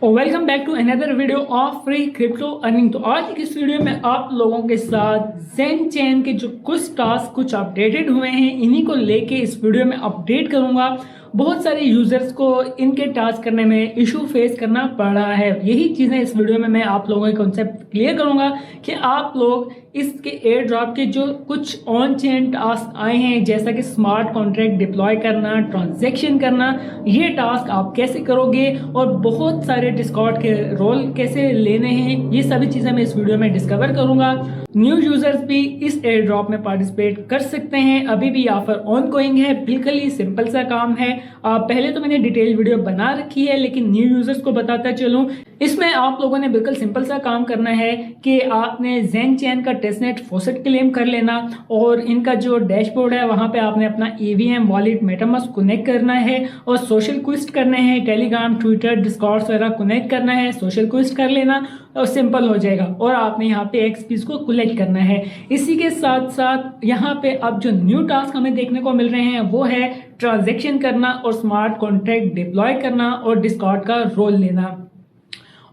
Welcome back to another video of free crypto earning. तो आज की इस वीडियो में आप लोगों के साथ ज़ेन चेन के जो कुछ टास्क कुछ अपडेटेड हुए हैं इन्हीं को लेके इस वीडियो में अपडेट करूंगा। बहुत सारे यूजर्स को इनके टास्क करने में इशू फेस करना पड़ रहा है। यही चीज़ें इस वीडियो में मैं आप लोगों के कॉन्सेप्ट क्लियर करूंगा कि आप लोग इसके एयर ड्रॉप के जो कुछ ऑन चेन टास्क आए हैं जैसा कि स्मार्ट कॉन्ट्रैक्ट डिप्लॉय करना, ट्रांजैक्शन करना, ये टास्क आप कैसे करोगे और बहुत सारे डिस्कॉर्ड के रोल कैसे लेने हैं, ये सभी चीज़ें मैं इस वीडियो में डिस्कवर करूंगा। न्यू यूजर्स भी इस एयर ड्रॉप में पार्टिसिपेट कर सकते हैं। अभी भी ऑफर ऑन गोइंग है, बिल्कुल ही सिंपल सा काम है। पहले तो मैंने डिटेल वीडियो बना रखी है लेकिन न्यू यूजर्स को बताता चलूं, इसमें आप लोगों ने बिल्कुल सिंपल सा काम करना है कि आपने ज़ेन चेन का टेस्टनेट फॉसेट क्लेम कर लेना और इनका जो डैशबोर्ड है वहां पे आपने अपना EVM वॉलेट मेटामास्क कनेक्ट करना है और सोशल क्विस्ट करने हैं। टेलीग्राम, ट्विटर, डिस्कॉर्ड वगैरह कनेक्ट करना है, सोशल क्विस्ट कर लेना और सिंपल हो जाएगा। और आपने यहाँ पे एक्सपीस को कलेक्ट करना है। इसी के साथ साथ यहाँ पे अब जो न्यू टास्क हमें देखने को मिल रहे हैं वो है ट्रांजैक्शन करना और स्मार्ट कॉन्ट्रैक्ट डिप्लॉय करना और डिस्कॉर्ड का रोल लेना।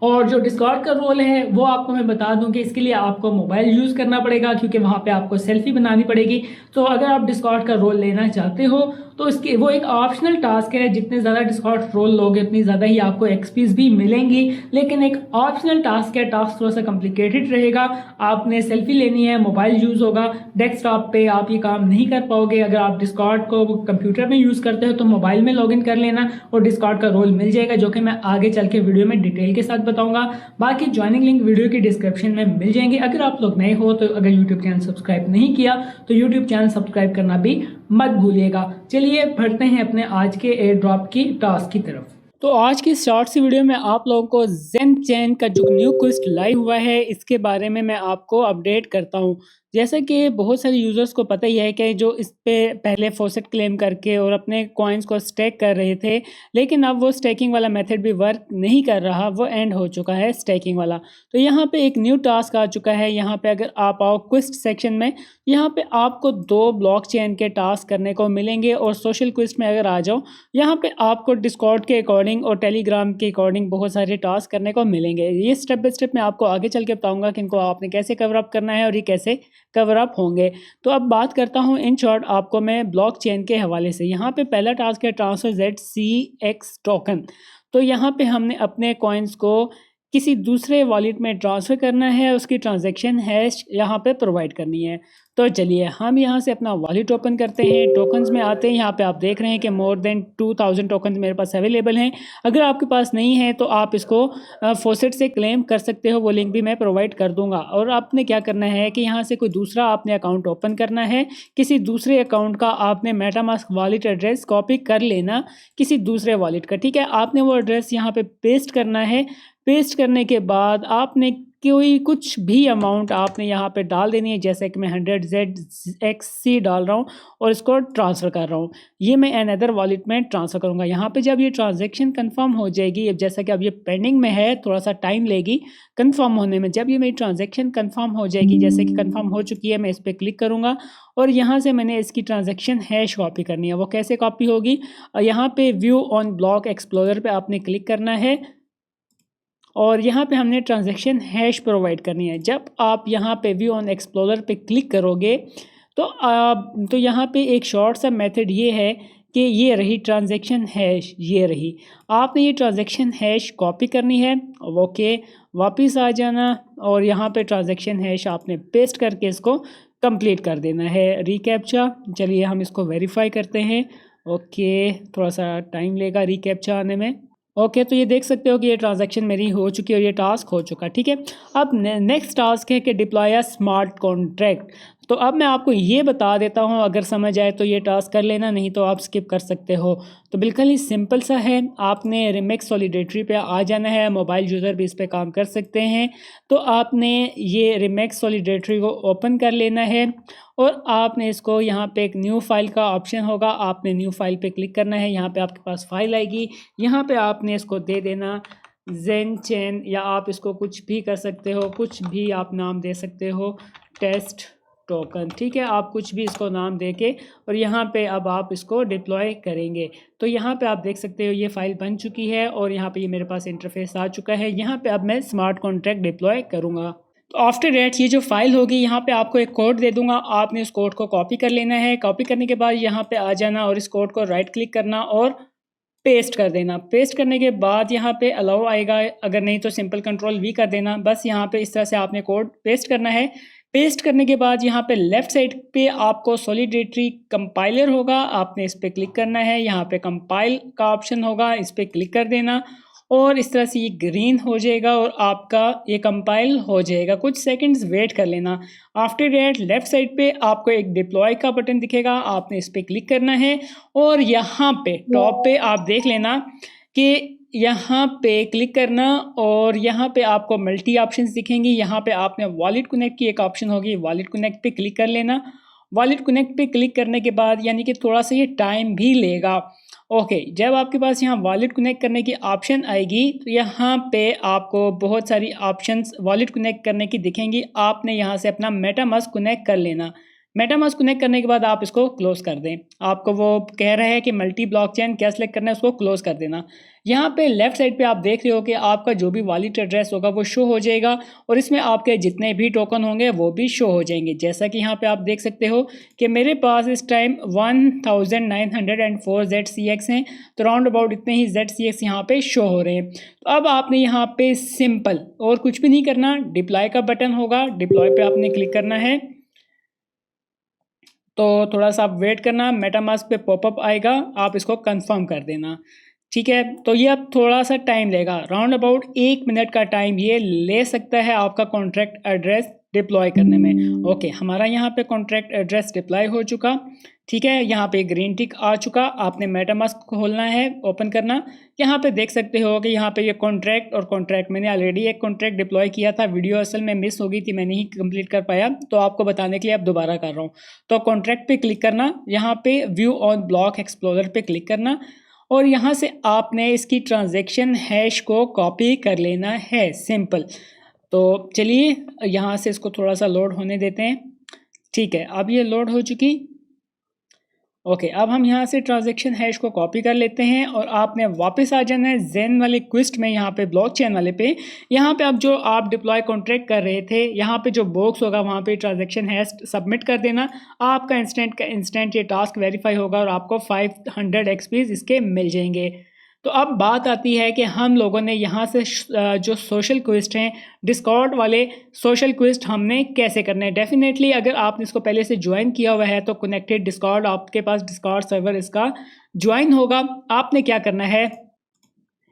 और जो डिस्कॉर्ड का रोल है वो आपको मैं बता दूं कि इसके लिए आपको मोबाइल यूज़ करना पड़ेगा क्योंकि वहाँ पे आपको सेल्फी बनानी पड़ेगी। तो अगर आप डिस्कॉर्ड का रोल लेना चाहते हो तो इसके वो एक ऑप्शनल टास्क है। जितने ज़्यादा डिस्कॉर्ड रोल लोगे उतनी ज़्यादा ही आपको एक्सपीस भी मिलेंगी, लेकिन एक ऑप्शनल टास्क है। टास्क थोड़ा सा कॉम्प्लिकेटेड रहेगा। आपने सेल्फी लेनी है, मोबाइल यूज़ होगा, डेस्कटॉप पे आप ये काम नहीं कर पाओगे। अगर आप डिस्कॉर्ड को कंप्यूटर में यूज़ करते हो तो मोबाइल में लॉगिन कर लेना और डिस्कॉर्ड का रोल मिल जाएगा, जो कि मैं आगे चल के वीडियो में डिटेल के साथ बताऊंगा। बाकी ज्वाइनिंग लिंक वीडियो की डिस्क्रिप्शन में मिल जाएंगे। अगर आप लोग नए हो तो अगर यूट्यूब चैनल सब्सक्राइब नहीं किया तो यूट्यूब चैनल सब्सक्राइब करना भी मत भूलिएगा। चलिए बढ़ते हैं अपने आज के एयर ड्रॉप की टास्क की तरफ। तो आज की शॉर्ट सी वीडियो में आप लोगों को ज़ेन चेन का जो न्यू क्विस्ट लाइव हुआ है इसके बारे में मैं आपको अपडेट करता हूं। जैसा कि बहुत सारे यूज़र्स को पता ही है कि जो इस पे पहले फॉसेट क्लेम करके और अपने कॉइन्स को स्टेक कर रहे थे, लेकिन अब वो स्टेकिंग वाला मेथड भी वर्क नहीं कर रहा, वो एंड हो चुका है स्टेकिंग वाला। तो यहाँ पे एक न्यू टास्क आ चुका है। यहाँ पे अगर आप आओ क्विस्ट सेक्शन में, यहाँ पे आपको 2 ब्लॉक चेन के टास्क करने को मिलेंगे और सोशल क्विस्ट में अगर आ जाओ यहाँ पे आपको डिस्कॉर्ड के अकॉर्डिंग और टेलीग्राम के अकॉर्डिंग बहुत सारे टास्क करने को मिलेंगे। ये स्टेप बाय स्टेप मैं आपको आगे चल के बताऊंगा कि इनको आपने कैसे कवर अप करना है और ये कैसे कवर अप होंगे। तो अब बात करता हूं इन शॉर्ट आपको मैं ब्लॉक चेन के हवाले से। यहाँ पे पहला टास्क है ट्रांसफर ZCX टोकन। तो यहाँ पे हमने अपने कॉइन्स को किसी दूसरे वॉलेट में ट्रांसफ़र करना है, उसकी ट्रांजैक्शन हैश यहाँ पे प्रोवाइड करनी है। तो चलिए हम यहाँ से अपना वॉलेट ओपन करते हैं, टोकन्स में आते हैं। यहाँ पे आप देख रहे हैं कि मोर देन 2000 टोकन्स मेरे पास अवेलेबल हैं। अगर आपके पास नहीं है तो आप इसको फॉसेट से क्लेम कर सकते हो, वो लिंक भी मैं प्रोवाइड कर दूंगा। और आपने क्या करना है कि यहाँ से कोई दूसरा आपने अकाउंट ओपन करना है। किसी दूसरे अकाउंट का आपने मेटामास्क वॉलेट एड्रेस कॉपी कर लेना किसी दूसरे वॉलेट का, ठीक है। आपने वो एड्रेस यहाँ पे पेस्ट करना है। पेस्ट करने के बाद आपने कोई कुछ भी अमाउंट आपने यहाँ पे डाल देनी है, जैसे कि मैं 100ZXC डाल रहा हूँ और इसको ट्रांसफ़र कर रहा हूँ। ये मैं अनदर वॉलेट में ट्रांसफ़र करूँगा। यहाँ पे जब ये ट्रांजैक्शन कंफर्म हो जाएगी, जैसा कि अब ये पेंडिंग में है, थोड़ा सा टाइम लेगी कंफर्म होने में। जब ये मेरी ट्रांजैक्शन कंफर्म हो जाएगी, जैसे कि कंफर्म हो चुकी है, मैं इस पर क्लिक करूँगा और यहाँ से मैंने इसकी ट्रांजैक्शन हैश कॉपी करनी है। वो कैसे कॉपी होगी, यहाँ पे व्यू ऑन ब्लॉक एक्सप्लोरर पे आपने क्लिक करना है और यहाँ पे हमने ट्रांजैक्शन हैश प्रोवाइड करनी है। जब आप यहाँ पे व्यू ऑन एक्सप्लोरर पे क्लिक करोगे तो यहाँ पे एक शॉर्ट सा मेथड ये है कि ये रही ट्रांजैक्शन हैश, ये रही। आपने ये ट्रांजैक्शन हैश कॉपी करनी है, ओके, वापस आ जाना और यहाँ पे ट्रांजैक्शन हैश आपने पेस्ट करके इसको कंप्लीट कर देना है। रिकैप्चा, चलिए हम इसको वेरीफाई करते हैं। ओके, थोड़ा सा टाइम लेगा रिकैप्चा आने में। ओके, तो ये देख सकते हो कि ये ट्रांजैक्शन मेरी हो चुकी है और ये टास्क हो चुका, ठीक है। अब नेक्स्ट टास्क है कि डिप्लॉय अ स्मार्ट कॉन्ट्रैक्ट। तो अब मैं आपको ये बता देता हूँ, अगर समझ आए तो ये टास्क कर लेना, नहीं तो आप स्किप कर सकते हो। तो बिल्कुल ही सिंपल सा है। आपने रिमिक्स सॉलिडेटरी पे आ जाना है, मोबाइल यूज़र भी इस पर काम कर सकते हैं। तो आपने ये रिमिक्स सॉलिडेटरी को ओपन कर लेना है और आपने इसको यहाँ पे एक न्यू फाइल का ऑप्शन होगा, आपने न्यू फाइल पे क्लिक करना है। यहाँ पे आपके पास फाइल आएगी, यहाँ पे आपने इसको दे देना ज़ेन चेन, या आप इसको कुछ भी कर सकते हो, कुछ भी आप नाम दे सकते हो, टेस्ट टोकन। ठीक है, आप कुछ भी इसको नाम दे के और यहाँ पे अब आप इसको डिप्लॉय करेंगे। तो यहाँ पे आप देख सकते हो ये फ़ाइल बन चुकी है और यहाँ पे ये मेरे पास इंटरफेस आ चुका है। यहाँ पे अब मैं स्मार्ट कॉन्ट्रैक्ट डिप्लॉय करूँगा। तो आफ्टर दैट ये जो फाइल होगी, यहाँ पे आपको एक कोड दे दूंगा, आपने उस कोड को कॉपी कर लेना है। कॉपी करने के बाद यहाँ पे आ जाना और इस कोड को राइट क्लिक करना और पेस्ट कर देना। पेस्ट करने के बाद यहाँ पे अलाउ आएगा, अगर नहीं तो सिंपल कंट्रोल वी कर देना। बस यहाँ पे इस तरह से आपने कोड पेस्ट करना है। पेस्ट करने के बाद यहाँ पे लेफ्ट साइड पे आपको सॉलिडेटरी कंपाइलर होगा, आपने इस पर क्लिक करना है। यहाँ पे कंपाइल का ऑप्शन होगा, इस पर क्लिक कर देना और इस तरह से ये ग्रीन हो जाएगा और आपका ये कंपाइल हो जाएगा। कुछ सेकंड्स वेट कर लेना। आफ्टर दैट लेफ्ट साइड पे आपको एक डिप्लॉय का बटन दिखेगा, आपने इस पर क्लिक करना है और यहाँ पे टॉप पे आप देख लेना कि यहाँ पे क्लिक करना और यहाँ पे आपको मल्टी ऑप्शंस दिखेंगी। यहाँ पे आपने वॉलेट कनेक्ट की एक ऑप्शन होगी, वॉलेट कनेक्ट पे क्लिक कर लेना। वॉलेट कनेक्ट पे क्लिक करने के बाद यानी कि थोड़ा सा ये टाइम भी लेगा। ओके, जब आपके पास यहाँ वॉलेट कनेक्ट करने की ऑप्शन आएगी तो यहाँ पे आपको बहुत सारी ऑप्शंस वॉलेट कनेक्ट करने की दिखेंगी। आपने यहाँ से अपना मेटामास्क कनेक्ट कर लेना। मेटामास्क कनेक्ट करने के बाद आप इसको क्लोज कर दें। आपको वो कह रहा है कि मल्टी ब्लॉकचेन क्या सिलेक्ट करना है, उसको क्लोज कर देना। यहाँ पे लेफ्ट साइड पे आप देख रहे हो कि आपका जो भी वॉलेट एड्रेस होगा वो शो हो जाएगा और इसमें आपके जितने भी टोकन होंगे वो भी शो हो जाएंगे। जैसा कि यहाँ पे आप देख सकते हो कि मेरे पास इस टाइम 1904 ZCX हैं, तो राउंड अबाउट इतने ही ZCX यहाँ पे शो हो रहे हैं। तो अब आपने यहाँ पे सिंपल और कुछ भी नहीं करना, डिप्लॉय का बटन होगा, डिप्लॉय पे आपने क्लिक करना है। तो थोड़ा सा आप वेट करना, मेटामास्क पे पॉपअप आएगा, आप इसको कंफर्म कर देना। ठीक है, तो ये अब थोड़ा सा टाइम लेगा, राउंड अबाउट 1 मिनट का टाइम ये ले सकता है आपका कॉन्ट्रैक्ट एड्रेस डिप्लॉय करने में। ओके, हमारा यहाँ पे कॉन्ट्रैक्ट एड्रेस डिप्लॉय हो चुका। ठीक है, यहाँ पे ग्रीन टिक आ चुका। आपने मेटामास्क खोलना है, ओपन करना। यहाँ पे देख सकते हो कि यहाँ पे ये कॉन्ट्रैक्ट और कॉन्ट्रैक्ट, मैंने ऑलरेडी एक कॉन्ट्रैक्ट डिप्लॉय किया था, वीडियो असल में मिस हो गई थी, मैं नहीं कंप्लीट कर पाया, तो आपको बताने के लिए अब दोबारा कर रहा हूँ। तो कॉन्ट्रैक्ट पे क्लिक करना, यहाँ पे व्यू ऑन ब्लॉक एक्सप्लोरर पे क्लिक करना और यहाँ से आपने इसकी ट्रांजेक्शन हैश को कॉपी कर लेना है, सिंपल। तो चलिए यहाँ से इसको थोड़ा सा लोड होने देते हैं। ठीक है, अब ये लोड हो चुकी। ओके, अब हम यहाँ से ट्रांजैक्शन हैश को कॉपी कर लेते हैं और आपने वापस आ जाना है जेन वाले क्विस्ट में, यहाँ पे ब्लॉकचेन वाले पे। यहाँ पे अब जो आप डिप्लॉय कॉन्ट्रैक्ट कर रहे थे, यहाँ पे जो बॉक्स होगा वहाँ पे ट्रांजैक्शन हैश सबमिट कर देना। आपका इंस्टेंट ये टास्क वेरीफाई होगा और आपको 500 XPs इसके मिल जाएंगे। तो अब बात आती है कि हम लोगों ने यहाँ से जो सोशल क्विस्ट हैं, डिस्कॉर्ड वाले सोशल क्विस्ट हमने कैसे करने हैं। डेफिनेटली अगर आपने इसको पहले से ज्वाइन किया हुआ है तो कनेक्टेड डिस्कॉर्ड, आपके पास डिस्कॉर्ड सर्वर इसका ज्वाइन होगा। आपने क्या करना है,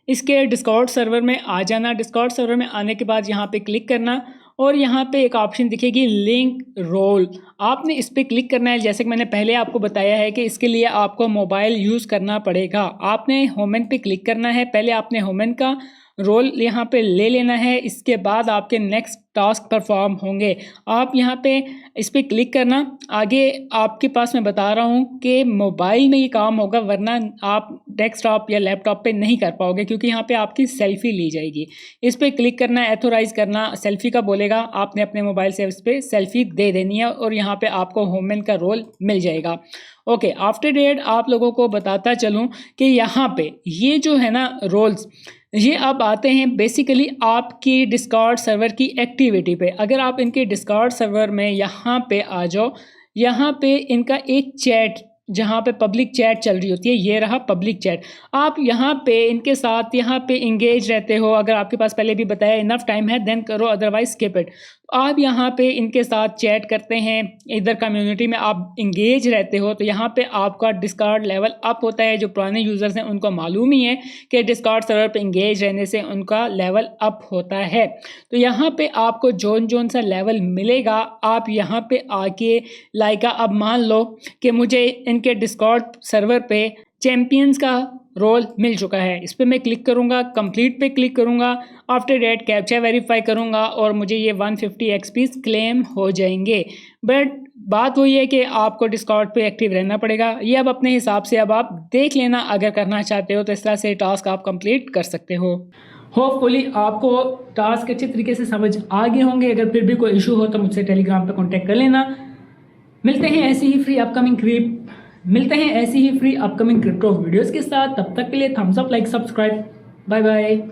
इसके डिस्कॉर्ड सर्वर में आ जाना। डिस्कॉर्ड सर्वर में आने के बाद यहाँ पे क्लिक करना और यहाँ पे एक ऑप्शन दिखेगी लिंक रोल, आपने इस पर क्लिक करना है। जैसे कि मैंने पहले आपको बताया है कि इसके लिए आपको मोबाइल यूज़ करना पड़ेगा। आपने होमन पे क्लिक करना है, पहले आपने होमन का रोल यहाँ पे ले लेना है, इसके बाद आपके नेक्स्ट टास्क परफॉर्म होंगे। आप यहाँ पे इस पर क्लिक करना। आगे आपके पास मैं बता रहा हूँ कि मोबाइल में ये काम होगा, वरना आप डेस्कटॉप या लैपटॉप पे नहीं कर पाओगे, क्योंकि यहाँ पे आपकी सेल्फी ली जाएगी। इस पर क्लिक करना, एथोराइज करना, सेल्फी का बोलेगा, आपने अपने मोबाइल से इस पर सेल्फी दे देनी है और यहाँ पे आपको होमन का रोल मिल जाएगा। ओके, आफ्टर डेट आप लोगों को बताता चलूँ कि यहाँ पे ये जो है ना रोल्स, ये अब आते हैं बेसिकली आपकी डिस्कॉर्ड सर्वर की एक्टिविटी पे। अगर आप इनके डिस्कॉर्ड सर्वर में यहाँ पे आ जाओ, यहाँ पे इनका एक चैट, जहाँ पे पब्लिक चैट चल रही होती है, ये रहा पब्लिक चैट। आप यहाँ पे इनके साथ यहाँ पे इंगेज रहते हो। अगर आपके पास पहले भी बताया इनफ टाइम है देन करो, अदरवाइज स्किप इट। आप यहाँ पे इनके साथ चैट करते हैं, इधर कम्युनिटी में आप इंगेज रहते हो, तो यहाँ पे आपका डिस्कॉर्ड लेवल अप होता है। जो पुराने यूज़र्स हैं उनको मालूम ही है कि डिस्कॉर्ड सर्वर पे इंगेज रहने से उनका लेवल अप होता है। तो यहाँ पे आपको जोन सा लेवल मिलेगा, आप यहाँ पे आके लाइका, अब मान लो कि मुझे इनके डिस्कॉर्ड सर्वर पे चैम्पियंस का रोल मिल चुका है। इस पर मैं क्लिक करूँगा, कंप्लीट पे क्लिक करूँगा, आफ्टर डेट कैप्चा वेरीफाई करूँगा और मुझे ये 150 XPs क्लेम हो जाएंगे। बट बात वही है कि आपको डिस्कॉर्ड पे एक्टिव रहना पड़ेगा। ये अब अपने हिसाब से अब आप देख लेना, अगर करना चाहते हो तो इस तरह से टास्क आप कंप्लीट कर सकते हो। होपफुली आपको टास्क अच्छे तरीके से समझ आ गए होंगे। अगर फिर भी कोई इशू हो तो मुझसे टेलीग्राम पे कांटेक्ट कर लेना। मिलते हैं ऐसी ही फ्री अपकमिंग क्रिप्टो वीडियोस के साथ। तब तक के लिए thumbs up, like, subscribe. Bye bye.